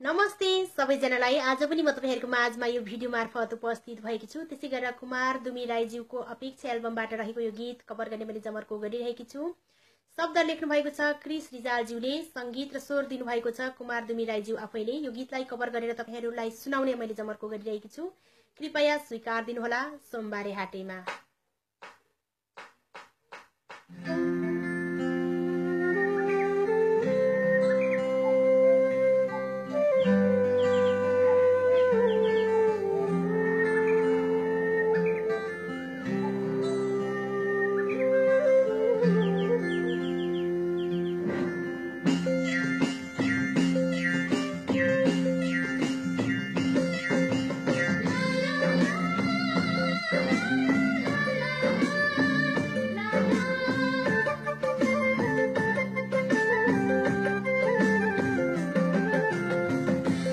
नमस्ते सबैजनालाई। आज पनि म तपाईहरुको माझमा यो भिडियो मार्फत उपस्थित भएकी छु। त्यसै गरेर कुमार दुमी राईज्यूको अपेक्षा एल्बमबाट रहेको यो गीत कभर गर्ने मैले जमर्को गरिरहेकी छु। शब्द लेख्नु भएको छ क्रिस रिजालज्यूले, संगीत र स्वर दिनु भएको छ कुमार दुमी राईज्यू आफैले। यो गीतलाई कभर गरेर तपाईहरुलाई सुनाउने मैले जमर्को गरिरहेकी छु। कृपया स्वीकार दिनुहोला सोमबारे हाटेमा।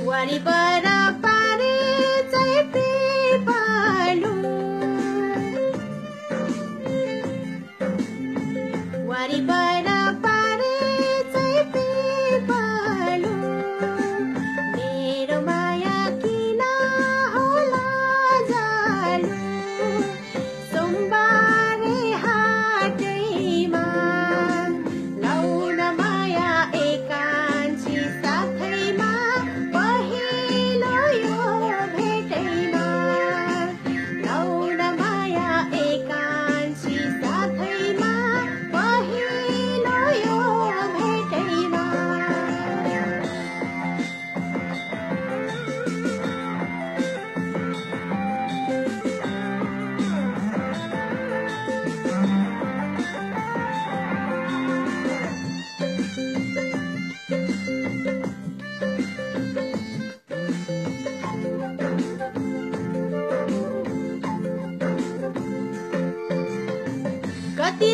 वरिपरा पारे चाहिँ पिपलु, वरिपरा पारे चाहिँ पिपलु, मेरो माया किन होला जालु, सोमबारे हाटैमा लाउन माया एकान्छी साथैमा, कति